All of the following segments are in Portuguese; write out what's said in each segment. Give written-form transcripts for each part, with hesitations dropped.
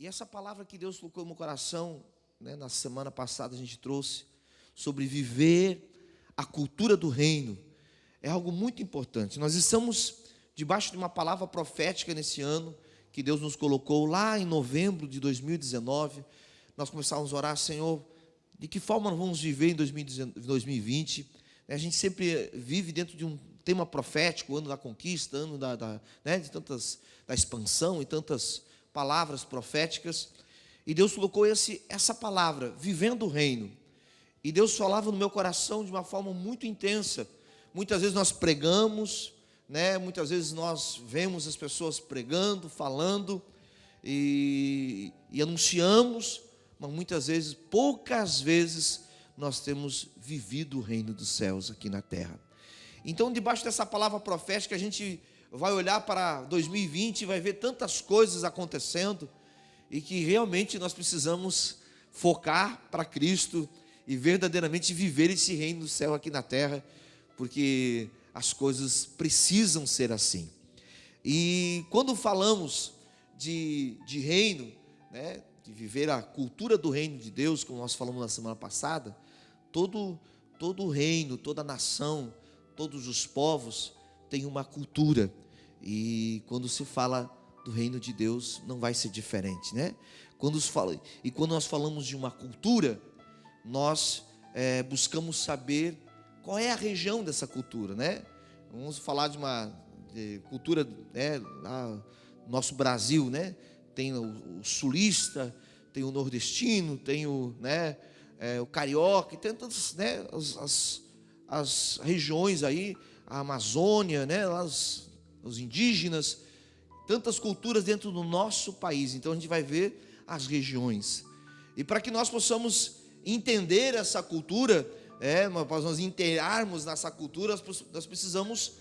E essa palavra que Deus colocou no meu coração, né, na semana passada a gente trouxe, sobre viver a cultura do reino, é algo muito importante. Nós estamos debaixo de uma palavra profética nesse ano, que Deus nos colocou lá em novembro de 2019. Nós começamos a orar: Senhor, de que forma nós vamos viver em 2020? A gente sempre vive dentro de um tema profético, ano da conquista, ano né, de da expansão e tantas palavras proféticas. E Deus colocou essa palavra, vivendo o reino. E Deus falava no meu coração de uma forma muito intensa. Muitas vezes nós pregamos, né? Muitas vezes nós vemos as pessoas pregando, falando e anunciamos, mas muitas vezes, poucas vezes, nós temos vivido o reino dos céus aqui na terra. Então, debaixo dessa palavra profética, a gente vai olhar para 2020 e vai ver tantas coisas acontecendo, e que realmente nós precisamos focar para Cristo e verdadeiramente viver esse reino do céu aqui na terra, porque as coisas precisam ser assim. E quando falamos de reino, né, de viver a cultura do reino de Deus, como nós falamos na semana passada, todo o reino, toda a nação, todos os povos têm uma cultura, e quando se fala do reino de Deus não vai ser diferente, né? Quando nós falamos de uma cultura, nós buscamos saber qual é a região dessa cultura, né? Vamos falar de cultura, né? Nosso Brasil, né? Tem o sulista, tem o nordestino, tem o carioca, e tem tantas, né? As regiões aí, a Amazônia, né? Os indígenas, tantas culturas dentro do nosso país. Então a gente vai ver as regiões. E para que nós possamos entender essa cultura, para nós inteirarmos nessa cultura, nós precisamos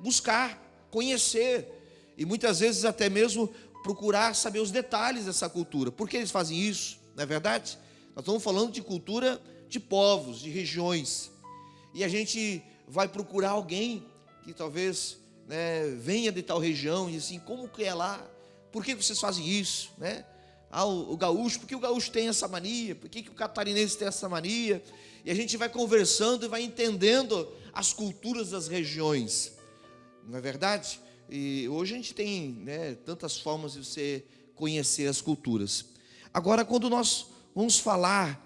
buscar, conhecer, e muitas vezes até mesmo procurar saber os detalhes dessa cultura. Por que eles fazem isso? Não é verdade? Nós estamos falando de cultura de povos, de regiões, e a gente vai procurar alguém que talvez, né, venha de tal região, e assim, como que é lá? Por que vocês fazem isso, né? O gaúcho, por que o gaúcho tem essa mania? Por que o catarinense tem essa mania? E a gente vai conversando e vai entendendo as culturas das regiões, não é verdade? E hoje a gente tem, né, tantas formas de você conhecer as culturas. Agora, quando nós vamos falar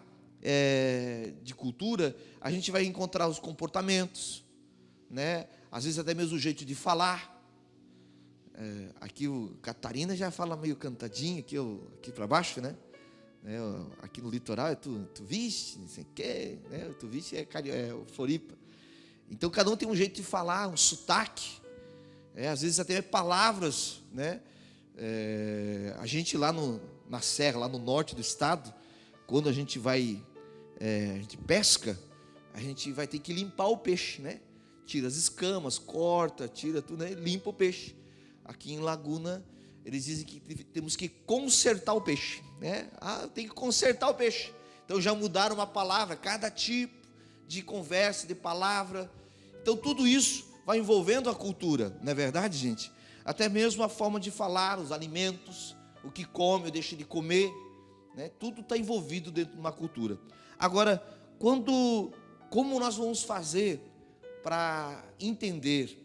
de cultura, a gente vai encontrar os comportamentos, né? Às vezes até mesmo o jeito de falar. Aqui o Catarina já fala meio cantadinho, aqui para baixo, né? Aqui no litoral tu viste, não sei o quê, né? Tu viste é o Floripa. Então cada um tem um jeito de falar, um sotaque, às vezes até palavras, né? A gente lá na serra, lá no norte do estado, quando a gente vai, a gente pesca, a gente vai ter que limpar o peixe, né? Tira as escamas, corta, tira tudo, né? Limpa o peixe. Aqui em Laguna, eles dizem que temos que consertar o peixe, né? Tem que consertar o peixe. Então já mudaram uma palavra, cada tipo de conversa, de palavra. Então tudo isso vai envolvendo a cultura, não é verdade, gente? Até mesmo a forma de falar, os alimentos, o que come ou deixa de comer, né? Tudo está envolvido dentro de uma cultura. Agora, como nós vamos fazer para entender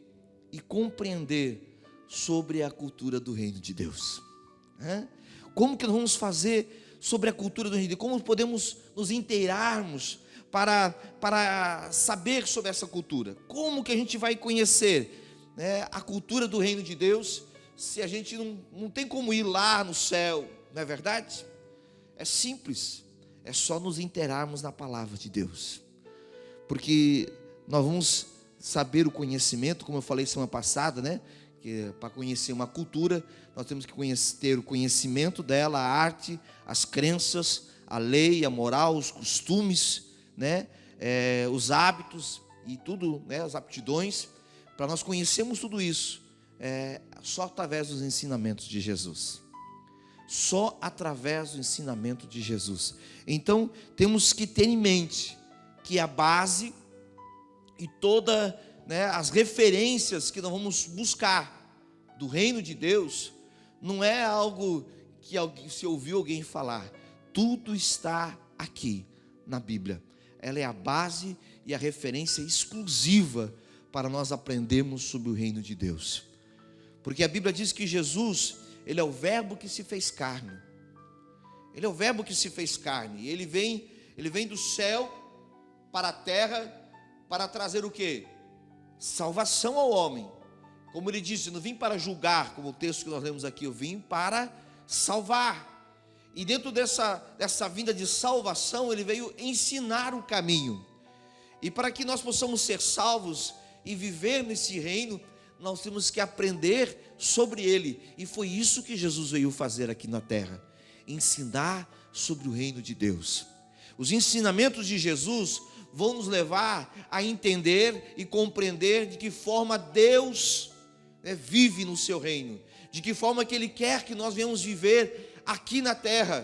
e compreender sobre a cultura do reino de Deus? Como que nós vamos fazer sobre a cultura do reino de Deus? Como podemos nos inteirarmos para saber sobre essa cultura? Como que a gente vai conhecer, né, a cultura do reino de Deus, se a gente não tem como ir lá no céu, não é verdade? É simples, é só nos inteirarmos na palavra de Deus, porque nós vamos saber o conhecimento, como eu falei semana passada, né? Que para conhecer uma cultura, nós temos que ter o conhecimento dela, a arte, as crenças, a lei, a moral, os costumes, né? Os hábitos e tudo, né? As aptidões. Para nós conhecermos tudo isso, só através dos ensinamentos de Jesus. Só através do ensinamento de Jesus. Então, temos que ter em mente que a base e todas, né, as referências que nós vamos buscar do reino de Deus, não é algo que se ouviu alguém falar. Tudo está aqui na Bíblia. Ela é a base e a referência exclusiva para nós aprendermos sobre o reino de Deus. Porque a Bíblia diz que Jesus, Ele é o verbo que se fez carne. Ele é o verbo que se fez carne. Ele vem do céu para a terra para trazer o quê? Salvação ao homem. Como ele disse, não vim para julgar, como o texto que nós lemos aqui, eu vim para salvar. E dentro dessa vinda de salvação, ele veio ensinar o caminho. E para que nós possamos ser salvos e viver nesse reino, nós temos que aprender sobre ele. E foi isso que Jesus veio fazer aqui na terra, ensinar sobre o reino de Deus. Os ensinamentos de Jesus vão nos levar a entender e compreender de que forma Deus vive no seu reino, de que forma que Ele quer que nós venhamos viver aqui na terra,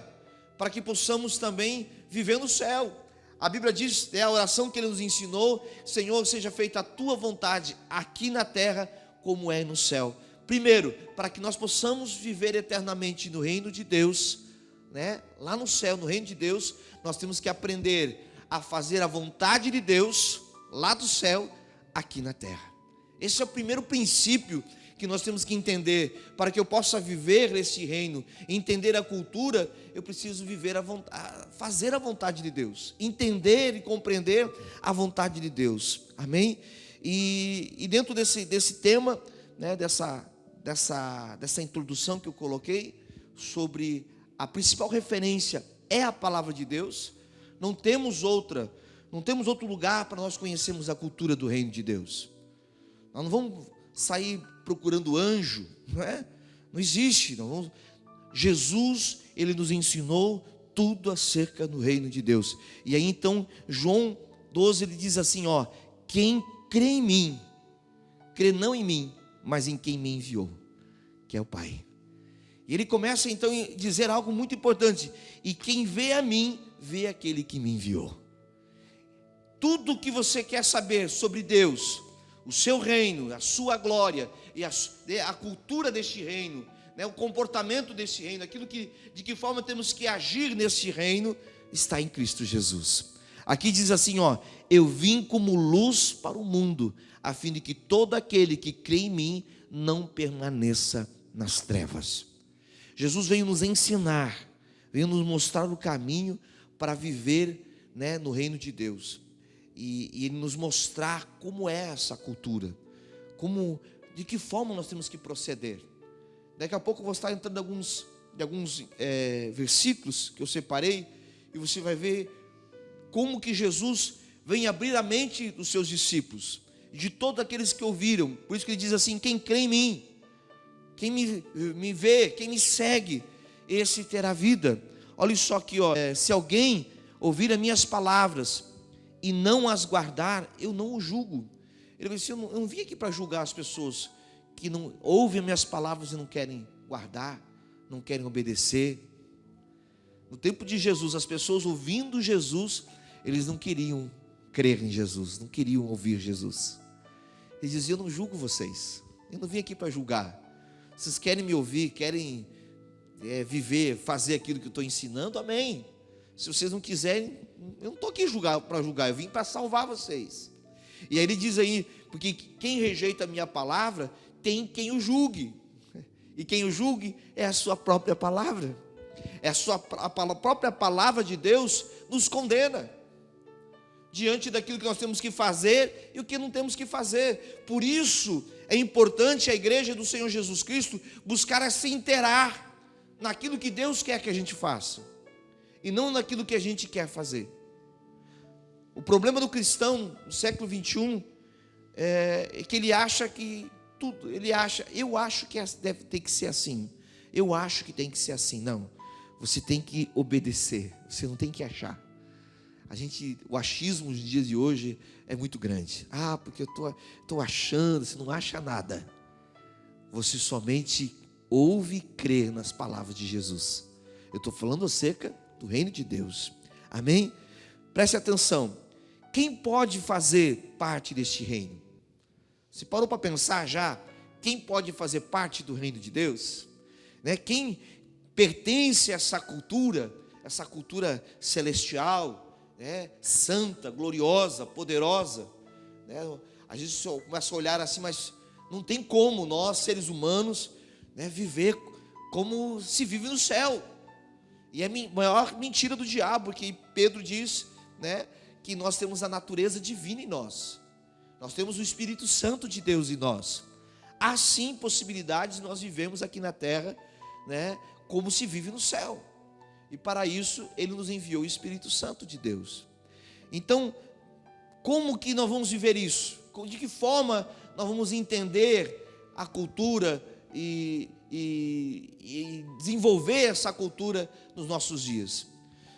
para que possamos também viver no céu. A Bíblia diz, é a oração que Ele nos ensinou: Senhor, seja feita a Tua vontade aqui na terra como é no céu. Primeiro, para que nós possamos viver eternamente no reino de Deus, lá no céu, no reino de Deus, nós temos que aprender a fazer a vontade de Deus lá do céu, aqui na terra. Esse é o primeiro princípio que nós temos que entender. Para que eu possa viver nesse reino, entender a cultura, eu preciso viver fazer a vontade de Deus, entender e compreender a vontade de Deus. Amém? E dentro desse tema, dessa introdução que eu coloquei, sobre a principal referência é a palavra de Deus. Não temos outro lugar para nós conhecermos a cultura do reino de Deus. Nós não vamos sair procurando anjo, não existe. Jesus, Ele nos ensinou tudo acerca do reino de Deus. E aí então, João 12, ele diz assim, quem crê em mim, crê não em mim, mas em quem me enviou, que é o Pai. E ele começa então a dizer algo muito importante: e quem vê a mim, vê aquele que me enviou. Tudo que você quer saber sobre Deus, o seu reino, a sua glória e a cultura deste reino, o comportamento desse reino, de que forma temos que agir nesse reino, está em Cristo Jesus. Aqui diz assim, eu vim como luz para o mundo, a fim de que todo aquele que crê em mim não permaneça nas trevas. Jesus veio nos ensinar, veio nos mostrar o caminho para viver no reino de Deus. E Ele nos mostrar como é essa cultura, de que forma nós temos que proceder. Daqui a pouco eu vou estar entrando em alguns versículos que eu separei, e você vai ver como que Jesus vem abrir a mente dos seus discípulos, de todos aqueles que ouviram. Por isso que Ele diz assim: quem crê em mim, quem me vê, quem me segue, esse terá vida. Olha só aqui, se alguém ouvir as minhas palavras e não as guardar, eu não o julgo. Ele disse: eu não vim aqui para julgar as pessoas que não ouvem as minhas palavras e não querem guardar, não querem obedecer. No tempo de Jesus, as pessoas ouvindo Jesus, eles não queriam crer em Jesus, não queriam ouvir Jesus. Eles diziam: eu não julgo vocês, eu não vim aqui para julgar. Vocês querem me ouvir, querem viver, fazer aquilo que eu estou ensinando, amém. Se vocês não quiserem, eu não estou aqui para julgar, eu vim para salvar vocês. E aí ele diz aí, porque quem rejeita a minha palavra, tem quem o julgue. E quem o julgue é a sua própria palavra. A própria palavra de Deus nos condena diante daquilo que nós temos que fazer e o que não temos que fazer. Por isso é importante a igreja do Senhor Jesus Cristo buscar se inteirar naquilo que Deus quer que a gente faça e não naquilo que a gente quer fazer. O problema do cristão no século 21 é que ele acha que tudo, eu acho que deve ter que ser assim, eu acho que tem que ser assim. Não, você tem que obedecer, você não tem que achar. O achismo nos dias de hoje é muito grande. Porque eu estou achando. Você não acha nada. Você somente ouve e crê nas palavras de Jesus. Eu estou falando acerca do reino de Deus. Amém? Preste atenção. Quem pode fazer parte deste reino? Você parou para pensar já? Quem pode fazer parte do reino de Deus? pertence a essa cultura celestial, né, santa, gloriosa, poderosa, né? A gente começa a olhar assim, mas não tem como nós, seres humanos, né, viver como se vive no céu. E é a maior mentira do diabo, porque Pedro diz, né, que nós temos a natureza divina em nós. Nós temos o Espírito Santo de Deus em nós. Há sim possibilidades de nós vivemos aqui na terra, né, como se vive no céu. E para isso Ele nos enviou o Espírito Santo de Deus. Então, como que nós vamos viver isso? De que forma nós vamos entender a cultura e desenvolver essa cultura nos nossos dias?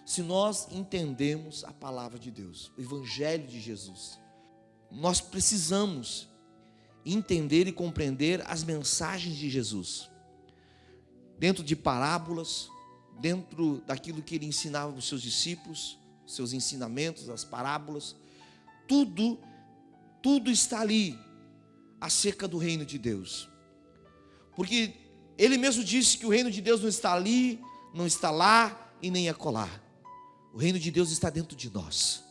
Se nós entendemos a palavra de Deus, o Evangelho de Jesus, nós precisamos entender e compreender as mensagens de Jesus, dentro de parábolas, dentro daquilo que Ele ensinava para os seus discípulos, seus ensinamentos, as parábolas, tudo está ali, acerca do reino de Deus, porque Ele mesmo disse que o reino de Deus não está ali, não está lá e nem acolá. O reino de Deus está dentro de nós.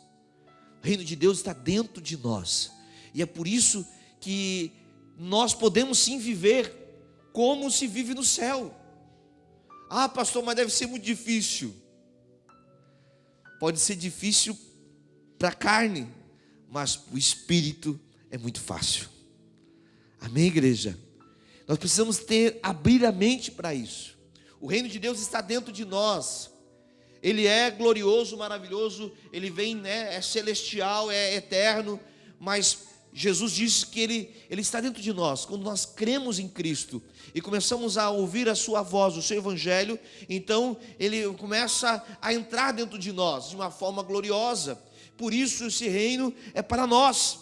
O reino de Deus está dentro de nós. E é por isso que nós podemos sim viver como se vive no céu. Ah, pastor, mas deve ser muito difícil. Pode ser difícil para a carne, mas o espírito é muito fácil. Amém, igreja? Nós precisamos abrir a mente para isso. O reino de Deus está dentro de nós. Ele é glorioso, maravilhoso, Ele vem, né, é celestial, é eterno, mas Jesus disse que Ele está dentro de nós. Quando nós cremos em Cristo e começamos a ouvir a sua voz, o seu Evangelho, então Ele começa a entrar dentro de nós de uma forma gloriosa. Por isso esse reino é para nós.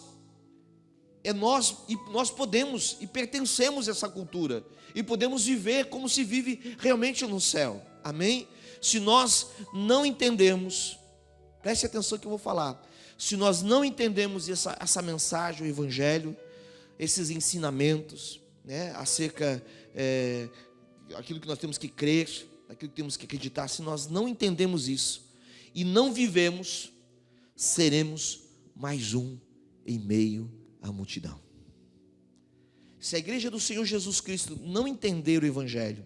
É nós, e nós podemos e pertencemos a essa cultura, e podemos viver como se vive realmente no céu. Amém? Se nós não entendemos, preste atenção que eu vou falar, se nós não entendemos essa mensagem, o Evangelho, esses ensinamentos, né, acerca aquilo que nós temos que crer, aquilo que temos que acreditar, se nós não entendemos isso e não vivemos, seremos mais um em meio à multidão. Se a igreja do Senhor Jesus Cristo não entender o Evangelho,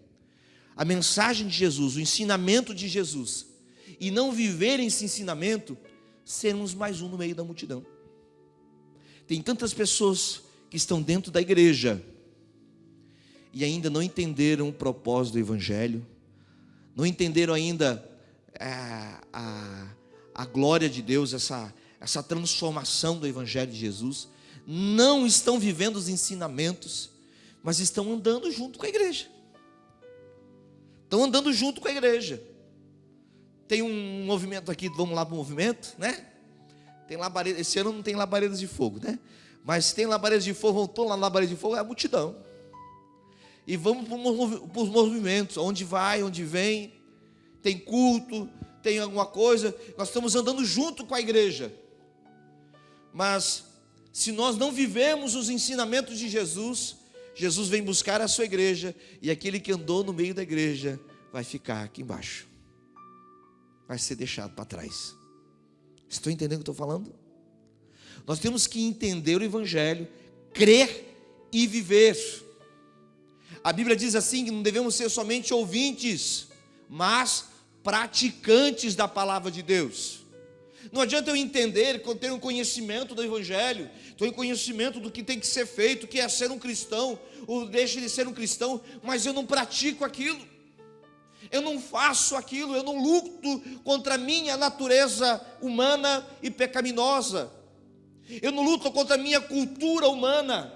a mensagem de Jesus, o ensinamento de Jesus, e não viver esse ensinamento, sermos mais um no meio da multidão. Tem tantas pessoas que estão dentro da igreja e ainda não entenderam o propósito do Evangelho, não entenderam ainda a glória de Deus, essa transformação do Evangelho de Jesus, não estão vivendo os ensinamentos, mas estão andando junto com a igreja. Estão andando junto com a igreja. Tem um movimento aqui, vamos lá para o movimento, né? Tem labaredas, esse ano não tem labaredas de fogo, né? Mas tem labaredas de fogo, voltou lá na labareda de fogo, é a multidão. E vamos para os movimentos, onde vai, onde vem, tem culto, tem alguma coisa, nós estamos andando junto com a igreja. Mas se nós não vivemos os ensinamentos de Jesus, Jesus vem buscar a sua igreja, e aquele que andou no meio da igreja vai ficar aqui embaixo, vai ser deixado para trás. Estão entendendo o que eu estou falando? Nós temos que entender o Evangelho, crer e viver. A Bíblia diz assim, que não devemos ser somente ouvintes, mas praticantes da palavra de Deus. Não adianta eu entender, que eu tenho um conhecimento do Evangelho, tenho conhecimento do que tem que ser feito, o que é ser um cristão, ou deixa de ser um cristão, mas eu não pratico aquilo, eu não faço aquilo, eu não luto contra a minha natureza humana e pecaminosa, eu não luto contra a minha cultura humana.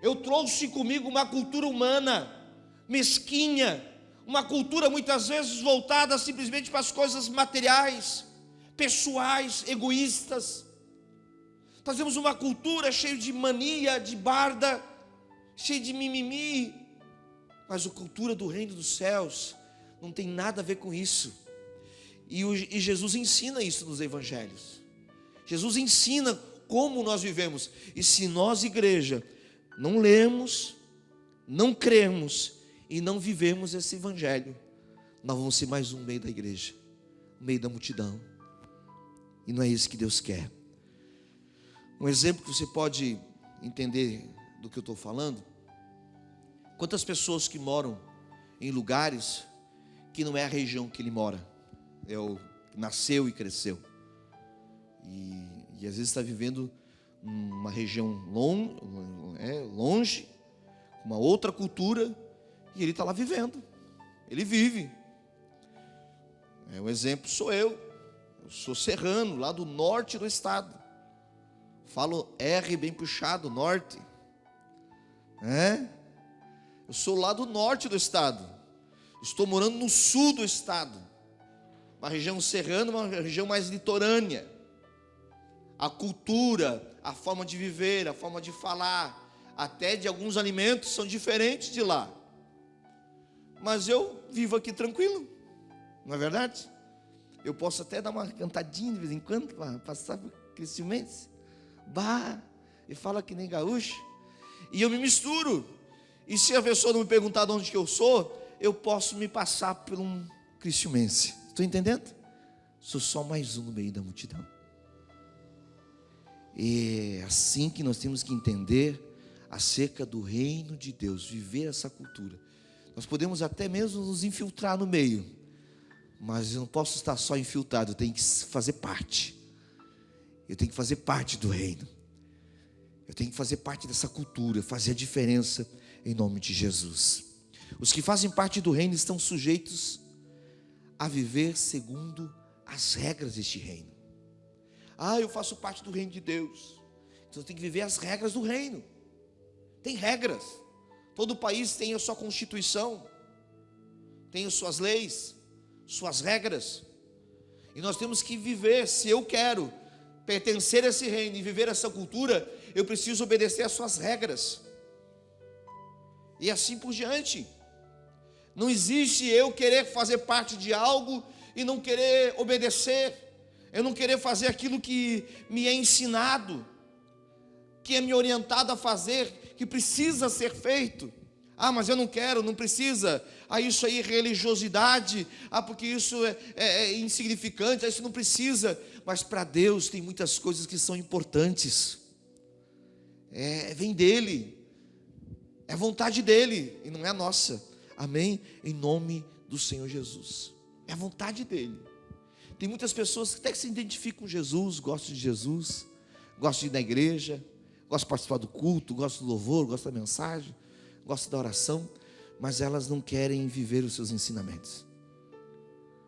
Eu trouxe comigo uma cultura humana, mesquinha, uma cultura muitas vezes voltada simplesmente para as coisas materiais, pessoais, egoístas. Nós temos uma cultura cheia de mania, de barda, cheia de mimimi, mas a cultura do reino dos céus não tem nada a ver com isso. E Jesus ensina isso nos evangelhos. Jesus ensina como nós vivemos. E se nós, igreja, não lemos, não cremos e não vivemos esse evangelho, nós vamos ser mais um no meio da igreja, no meio da multidão. E não é isso que Deus quer. Um exemplo que você pode entender do que eu estou falando: quantas pessoas que moram em lugares que não é a região que ele mora, é o que nasceu e cresceu, e às vezes está vivendo uma região longe, uma outra cultura, e ele está lá vivendo, ele vive. O exemplo sou eu sou serrano, lá do norte do estado, falo R bem puxado, norte, eu sou lá do norte do estado, estou morando no sul do estado, uma região serrana, uma região mais litorânea. A cultura, a forma de viver, a forma de falar, até de alguns alimentos são diferentes de lá. Mas eu vivo aqui tranquilo, não é verdade? Eu posso até dar uma cantadinha de vez em quando, para passar por Criciumense, e fala que nem gaúcho, e eu me misturo. E se a pessoa não me perguntar de onde que eu sou, eu posso me passar por um Criciumense. Estou entendendo? Sou só mais um no meio da multidão. E é assim que nós temos que entender acerca do reino de Deus, viver essa cultura. Nós podemos até mesmo nos infiltrar no meio, mas eu não posso estar só infiltrado, eu tenho que fazer parte. Eu tenho que fazer parte do reino. Eu tenho que fazer parte dessa cultura, fazer a diferença em nome de Jesus. Os que fazem parte do reino estão sujeitos a viver segundo as regras deste reino. Eu faço parte do reino de Deus, então eu tenho que viver as regras do reino. Tem regras. Todo país tem a sua constituição, tem as suas leis, suas regras, e nós temos que viver. Se eu quero pertencer a esse reino e viver essa cultura, eu preciso obedecer às suas regras, e assim por diante. Não existe eu querer fazer parte de algo e não querer obedecer, eu não querer fazer aquilo que me é ensinado, que é me orientado a fazer, que precisa ser feito. Mas eu não quero, não precisa. Isso aí é religiosidade. Porque isso é insignificante. Isso não precisa. Mas para Deus tem muitas coisas que são importantes. Vem dele, é vontade dele e não é a nossa. Amém? Em nome do Senhor Jesus. É a vontade dele. Tem muitas pessoas que até que se identificam com Jesus, gostam de Jesus, gostam de ir na igreja, gostam de participar do culto, gostam do louvor, gostam da mensagem, gostam da oração, mas elas não querem viver os seus ensinamentos,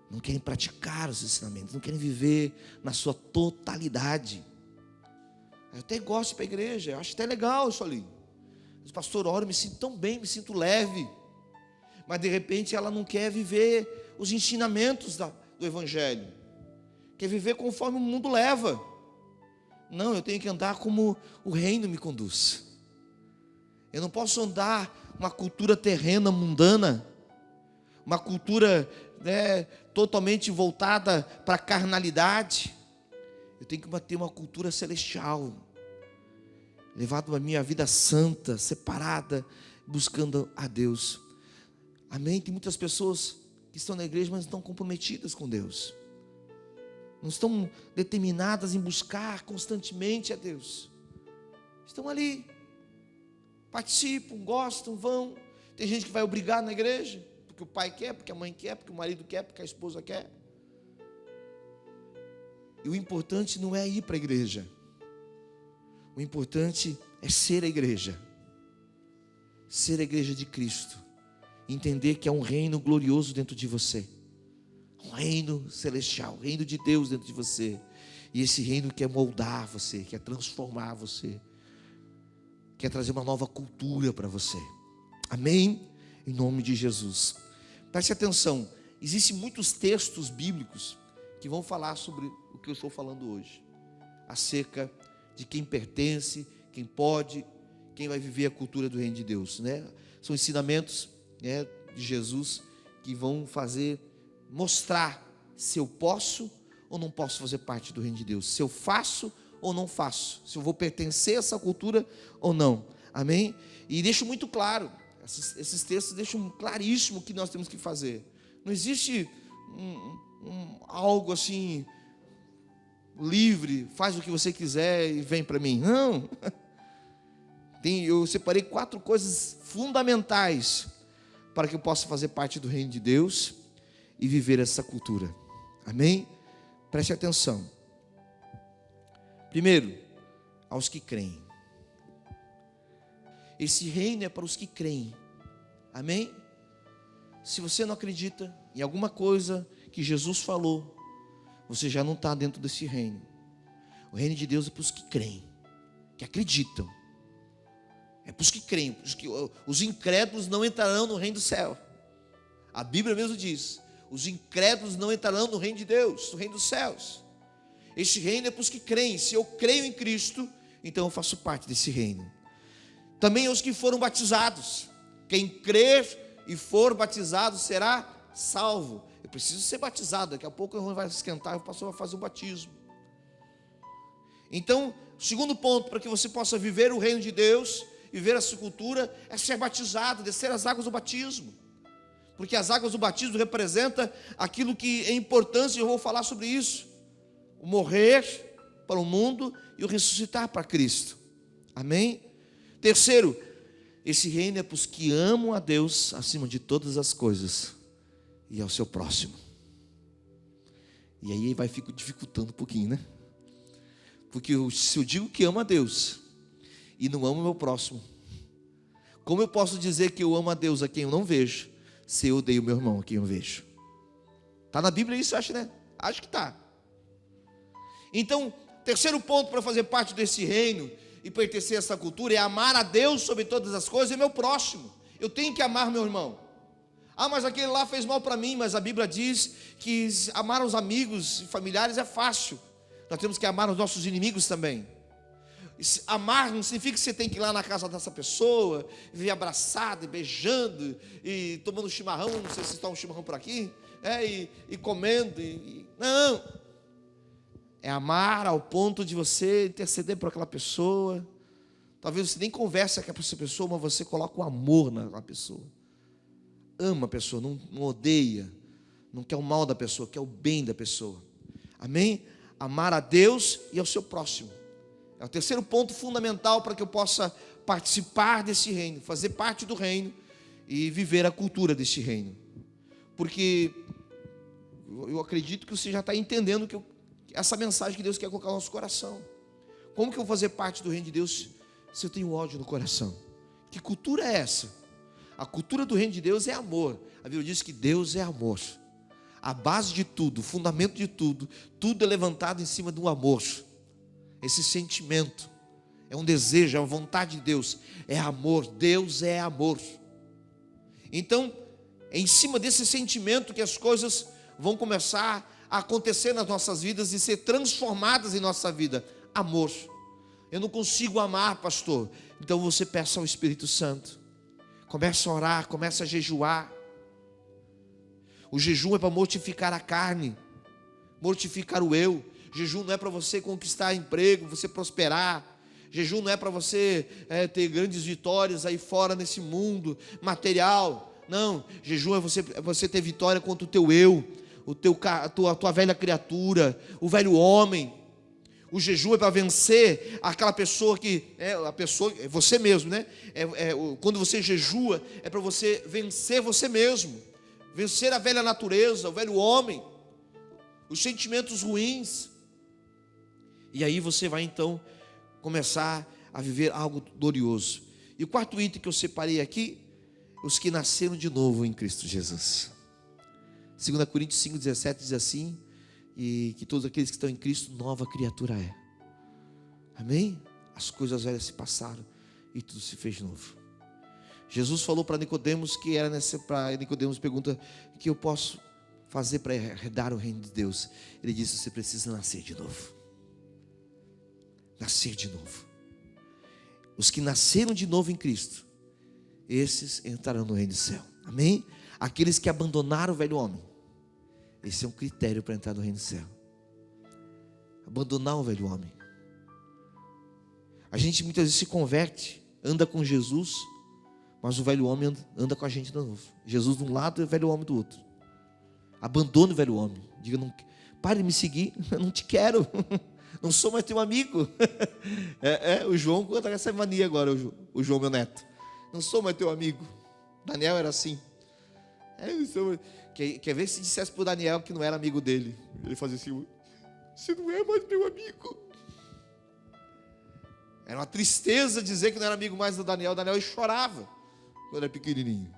não querem praticar os ensinamentos, não querem viver na sua totalidade. Eu até gosto de ir para a igreja, eu acho até legal isso ali. Mas, pastor, ora, eu me sinto tão bem, me sinto leve. Mas de repente ela não quer viver os ensinamentos do Evangelho, quer viver conforme o mundo leva. Não, eu tenho que andar como o reino me conduz. Eu não posso andar uma cultura terrena, mundana, uma cultura totalmente voltada para a carnalidade. Eu tenho que manter uma cultura celestial, levado a minha vida santa, separada, buscando a Deus. Amém? Tem muitas pessoas que estão na igreja, mas não estão comprometidas com Deus, não estão determinadas em buscar constantemente a Deus. Estão ali, participam, gostam, vão. Tem gente que vai obrigar na igreja, porque o pai quer, porque a mãe quer, porque o marido quer, porque a esposa quer. E o importante não é ir para a igreja, o importante é ser a igreja de Cristo, entender que há um reino glorioso dentro de você, um reino celestial, um reino de Deus dentro de você, e esse reino quer moldar você, quer transformar você, quer trazer uma nova cultura para você. Amém? Em nome de Jesus. Preste atenção, existem muitos textos bíblicos que vão falar sobre o que eu estou falando hoje, acerca de quem pertence, quem pode, quem vai viver a cultura do reino de Deus, São ensinamentos de Jesus que vão mostrar se eu posso ou não posso fazer parte do reino de Deus, se eu faço ou não faço, se eu vou pertencer a essa cultura ou não. Amém? E deixo muito claro, esses textos deixam claríssimo o que nós temos que fazer. Não existe algo assim livre, faz o que você quiser e vem para mim. Não. Eu separei 4 coisas fundamentais para que eu possa fazer parte do reino de Deus e viver essa cultura. Amém? Preste atenção. Primeiro, aos que creem. Esse reino é para os que creem. Amém? Se você não acredita em alguma coisa que Jesus falou, você já não está dentro desse reino. O reino de Deus é para os que creem, que acreditam. É para os que creem. Os incrédulos não entrarão no reino do céu. A Bíblia mesmo diz: os incrédulos não entrarão no reino de Deus, no reino dos céus. Este reino é para os que creem. Se eu creio em Cristo, então eu faço parte desse reino. Também os que foram batizados. Quem crer e for batizado será salvo. Eu preciso ser batizado. Daqui a pouco o irmão vai esquentar, o pastor vai fazer o batismo. Então, segundo ponto, para que você possa viver o reino de Deus, viver essa cultura, é ser batizado, descer as águas do batismo. Porque as águas do batismo representam aquilo que é importante, e eu vou falar sobre isso. O morrer para o mundo e o ressuscitar para Cristo. Amém? Terceiro, esse reino é para os que amam a Deus acima de todas as coisas e ao seu próximo. E aí vai ficar dificultando um pouquinho, né? Porque se eu digo que amo a Deus e não amo o meu próximo, como eu posso dizer que eu amo a Deus a quem eu não vejo, se eu odeio o meu irmão a quem eu vejo? Está na Bíblia isso, acho, né? Acho que está. Então, terceiro ponto para fazer parte desse reino e pertencer a essa cultura é amar a Deus sobre todas as coisas e meu próximo. Eu tenho que amar meu irmão. Ah, mas aquele lá fez mal para mim. Mas a Bíblia diz que amar os amigos e familiares é fácil. Nós temos que amar os nossos inimigos também. Amar não significa que você tem que ir lá na casa dessa pessoa, vir abraçado e beijando e tomando chimarrão. Não sei se está um chimarrão por aqui, e comendo. Não. É amar ao ponto de você interceder por aquela pessoa. Talvez você nem converse com essa pessoa, mas você coloca o amor naquela pessoa. Ama a pessoa, não odeia, não quer o mal da pessoa, quer o bem da pessoa. Amém? Amar a Deus e ao seu próximo. É o terceiro ponto fundamental para que eu possa participar desse reino, fazer parte do reino e viver a cultura desse reino. Porque eu acredito que você já está entendendo que essa mensagem que Deus quer colocar no nosso coração. Como que eu vou fazer parte do reino de Deus se eu tenho ódio no coração? Que cultura é essa? A cultura do reino de Deus é amor. A Bíblia diz que Deus é amor. A base de tudo, o fundamento de tudo, tudo é levantado em cima do amor. Esse sentimento é um desejo, é uma vontade de Deus, é amor. Deus é amor. Então, é em cima desse sentimento que as coisas vão começar a acontecer nas nossas vidas e ser transformadas em nossa vida. Amor. Eu não consigo amar, pastor. Então você peça ao Espírito Santo. Começa a orar, começa a jejuar. O jejum é para mortificar a carne, mortificar o eu. Jejum não é para você conquistar emprego, você prosperar. Jejum não é para você ter grandes vitórias aí fora nesse mundo material. Não, jejum é você ter vitória contra o teu eu, a tua velha criatura, o velho homem. O jejum é para vencer aquela pessoa que é você mesmo, né? Quando você jejua, é para você vencer você mesmo, vencer a velha natureza, o velho homem, os sentimentos ruins. E aí você vai então começar a viver algo glorioso. E o quarto item que eu separei aqui, os que nasceram de novo em Cristo Jesus. 2 Coríntios 5,17 diz assim: e que todos aqueles que estão em Cristo, nova criatura é. Amém? As coisas velhas se passaram e tudo se fez novo. Jesus falou para Nicodemos que era para Nicodemos pergunta: o que eu posso fazer para herdar o reino de Deus? Ele disse: você precisa nascer de novo. Nascer de novo. Os que nasceram de novo em Cristo, esses entrarão no reino do céu. Amém? Aqueles que abandonaram o velho homem, esse é um critério para entrar no reino do céu. Abandonar o velho homem. A gente muitas vezes se converte, anda com Jesus, mas o velho homem anda com a gente de novo. Jesus de um lado e o velho homem do outro. Abandone o velho homem. Diga, não, pare de me seguir, eu não te quero. Não sou mais teu amigo. O João conta essa mania agora, o João, meu neto. Não sou mais teu amigo. Daniel era assim. Quer ver se dissesse para o Daniel que não era amigo dele? Ele fazia assim, você não é mais meu amigo. Era uma tristeza dizer que não era amigo mais do Daniel. O Daniel chorava quando era pequenininho.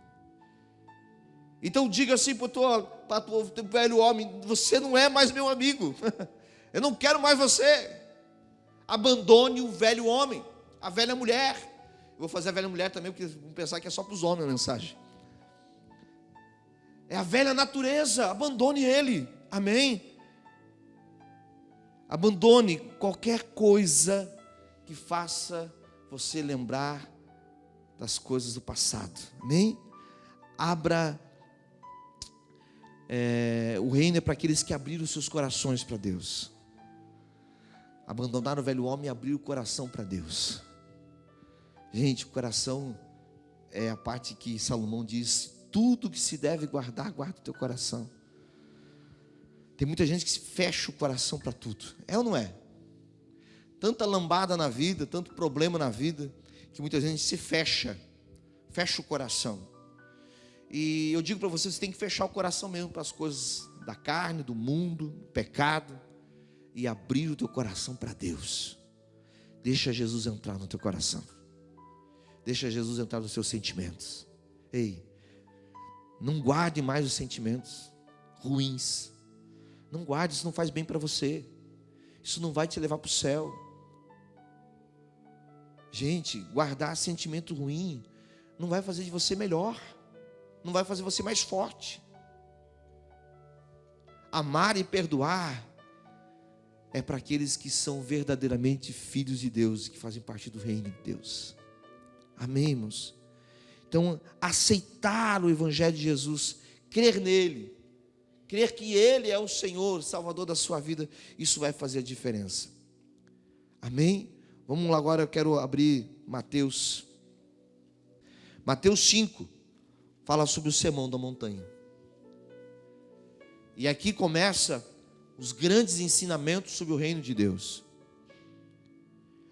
Então diga assim para o teu velho homem, você não é mais meu amigo. Eu não quero mais você. Abandone o velho homem, a velha mulher. Eu vou fazer a velha mulher também, porque vão pensar que é só para os homens a mensagem. É a velha natureza, abandone ele. Amém? Abandone qualquer coisa que faça você lembrar das coisas do passado. Amém? Abra. O reino é para aqueles que abriram os seus corações para Deus. Abandonar o velho homem e abrir o coração para Deus. Gente, o coração é a parte que Salomão diz, tudo que se deve guardar, guarda o teu coração. Tem muita gente que se fecha o coração para tudo. É ou não é? Tanta lambada na vida, tanto problema na vida, que muita gente se fecha o coração. E eu digo para vocês, você tem que fechar o coração mesmo para as coisas da carne, do mundo, do pecado, e abrir o teu coração para Deus. Deixa Jesus entrar no teu coração. Deixa Jesus entrar nos seus sentimentos. Ei, não guarde mais os sentimentos ruins. Não guarde, isso não faz bem para você. Isso não vai te levar para o céu. Gente, guardar sentimento ruim não vai fazer de você melhor. Não vai fazer você mais forte. Amar e perdoar é para aqueles que são verdadeiramente filhos de Deus e que fazem parte do reino de Deus. Amém, irmãos? Então, aceitar o Evangelho de Jesus, crer nele, crer que Ele é o Senhor, Salvador da sua vida, isso vai fazer a diferença. Amém? Vamos lá agora, eu quero abrir Mateus 5, fala sobre o sermão da montanha. E aqui começa os grandes ensinamentos sobre o reino de Deus.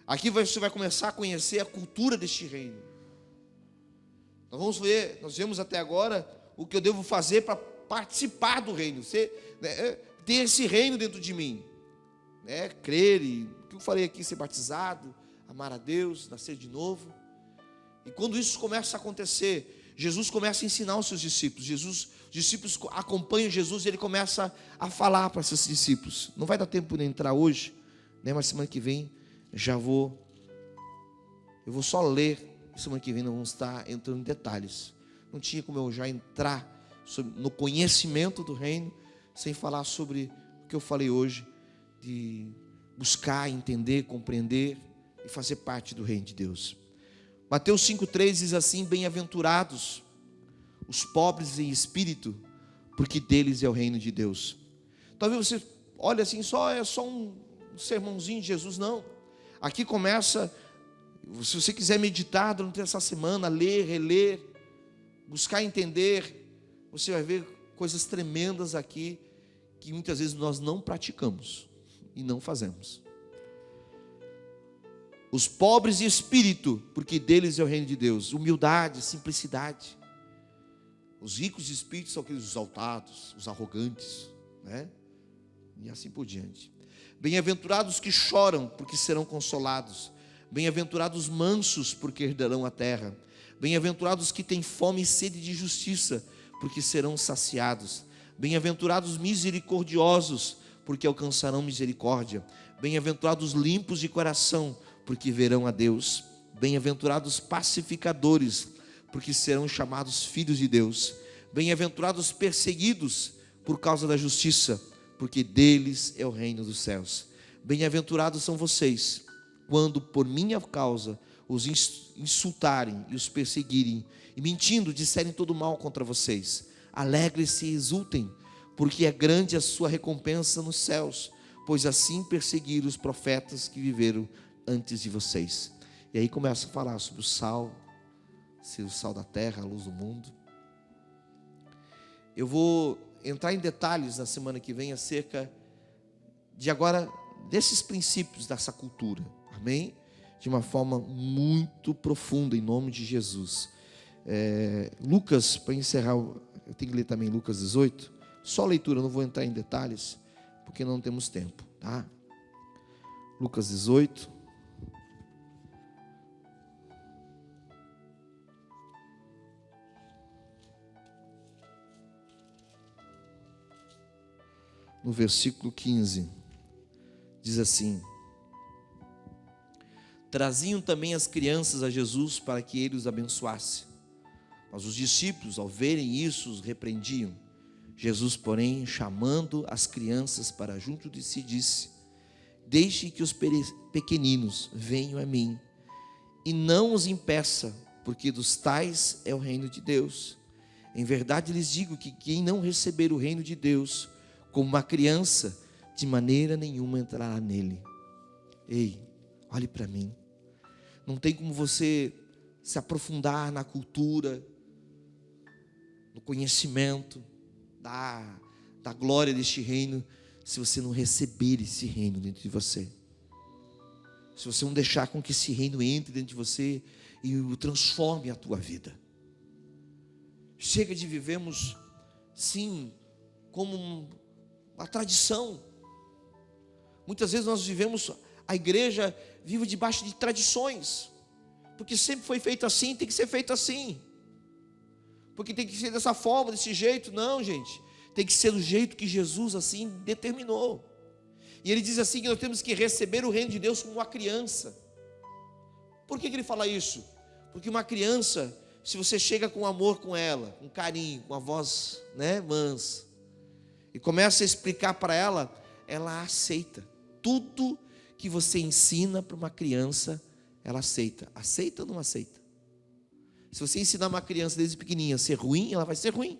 Aqui você vai começar a conhecer a cultura deste reino. Nós vemos até agora o que eu devo fazer para participar do reino, ter esse reino dentro de mim, crer, e o que eu falei aqui, ser batizado, amar a Deus, nascer de novo. E quando isso começa a acontecer, Jesus começa a ensinar os seus discípulos. Os discípulos acompanham Jesus e ele começa a falar para seus discípulos. Não vai dar tempo de entrar hoje, mas semana que vem eu vou só ler. Semana que vem nós vamos estar entrando em detalhes. Não tinha como eu já entrar no conhecimento do reino sem falar sobre o que eu falei hoje, de buscar, entender, compreender e fazer parte do reino de Deus. Mateus 5,3 diz assim: bem-aventurados os pobres em espírito, porque deles é o reino de Deus. Talvez você olhe assim, é só um sermãozinho de Jesus. Não, aqui começa, se você quiser meditar durante essa semana, ler, reler, buscar entender, você vai ver coisas tremendas aqui, que muitas vezes nós não praticamos e não fazemos. Os pobres em espírito, porque deles é o reino de Deus. Humildade, simplicidade. Os ricos de espírito são aqueles exaltados, os arrogantes, e assim por diante. Bem-aventurados que choram, porque serão consolados. Bem-aventurados mansos, porque herdarão a terra. Bem-aventurados que têm fome e sede de justiça, porque serão saciados. Bem-aventurados misericordiosos, porque alcançarão misericórdia. Bem-aventurados limpos de coração, porque verão a Deus. Bem-aventurados pacificadores, porque serão chamados filhos de Deus. Bem-aventurados perseguidos por causa da justiça, porque deles é o reino dos céus. Bem-aventurados são vocês, quando por minha causa os insultarem e os perseguirem, e mentindo disserem todo mal contra vocês. Alegrem-se e exultem, porque é grande a sua recompensa nos céus, pois assim perseguiram os profetas que viveram antes de vocês. E aí começa a falar sobre o sal, ser o sal da terra, a luz do mundo. Eu vou entrar em detalhes na semana que vem acerca de agora desses princípios dessa cultura, amém? De uma forma muito profunda, em nome de Jesus. Lucas, para encerrar, eu tenho que ler também Lucas 18, só leitura, não vou entrar em detalhes, porque não temos tempo, tá? Lucas 18. No versículo 15, diz assim: traziam também as crianças a Jesus para que ele os abençoasse. Mas os discípulos, ao verem isso, os repreendiam. Jesus, porém, chamando as crianças para junto de si, disse: deixe que os pequeninos venham a mim, e não os impeça, porque dos tais é o reino de Deus. Em verdade lhes digo que quem não receber o reino de Deus como uma criança, de maneira nenhuma entrará nele. Ei, olhe para mim. Não tem como você se aprofundar na cultura, no conhecimento da glória deste reino, se você não receber esse reino dentro de você. Se você não deixar com que esse reino entre dentro de você e o transforme a tua vida. Chega de vivermos, sim, como uma tradição. Muitas vezes nós vivemos, a igreja vive debaixo de tradições, porque sempre foi feito assim, tem que ser feito assim, porque tem que ser dessa forma, desse jeito. Não, gente, tem que ser do jeito que Jesus assim determinou. E ele diz assim que nós temos que receber o reino de Deus como uma criança. Por que ele fala isso? Porque uma criança, se você chega com amor com ela, com carinho, com a voz, mansa, e começa a explicar para ela, ela aceita. Tudo que você ensina para uma criança, ela aceita. Aceita ou não aceita? Se você ensinar uma criança desde pequenininha a ser ruim, ela vai ser ruim.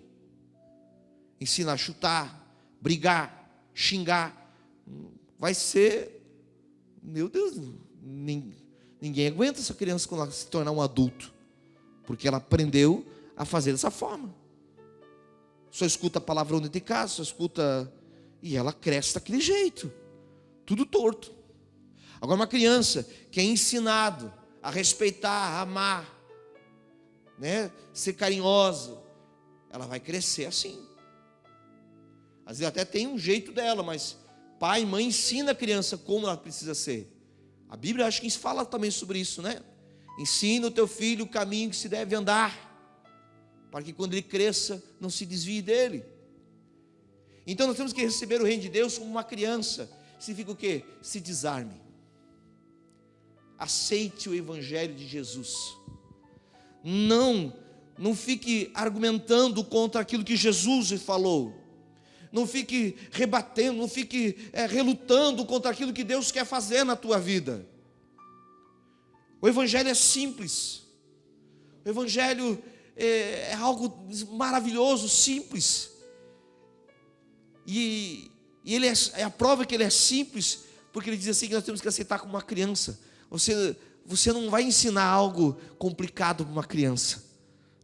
Ensina a chutar, brigar, xingar, vai ser, meu Deus, ninguém aguenta essa criança quando ela se tornar um adulto, porque ela aprendeu a fazer dessa forma. Só escuta palavrão dentro de casa, só escuta, e ela cresce daquele jeito, tudo torto. Agora uma criança que é ensinado a respeitar, a amar, ser carinhosa, ela vai crescer assim. Às vezes até tem um jeito dela, mas pai e mãe ensina a criança como ela precisa ser. A Bíblia acho que fala também sobre isso, Ensina o teu filho o caminho que se deve andar, para que quando ele cresça, não se desvie dele. Então nós temos que receber o reino de Deus como uma criança. Significa o quê? Se desarme. Aceite o evangelho de Jesus. Não fique argumentando contra aquilo que Jesus falou. Não fique rebatendo, não fique relutando contra aquilo que Deus quer fazer na tua vida. O evangelho é simples. O evangelho é algo maravilhoso, simples. E ele é a prova que ele é simples, porque ele diz assim que nós temos que aceitar como uma criança. Você não vai ensinar algo complicado para uma criança,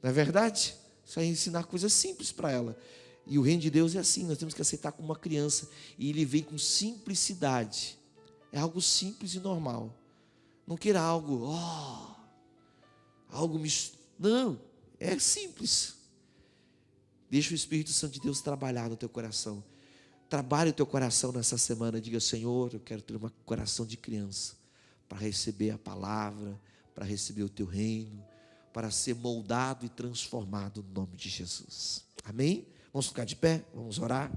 não é verdade? Você vai ensinar coisas simples para ela. E o reino de Deus é assim, nós temos que aceitar como uma criança. E ele vem com simplicidade. É algo simples e normal. Não queira algo, não, é simples. Deixa o Espírito Santo de Deus trabalhar no teu coração. Trabalhe o teu coração nessa semana. Diga: Senhor, eu quero ter um coração de criança, para receber a palavra, para receber o teu reino, para ser moldado e transformado no nome de Jesus. Amém? Vamos ficar de pé, vamos orar.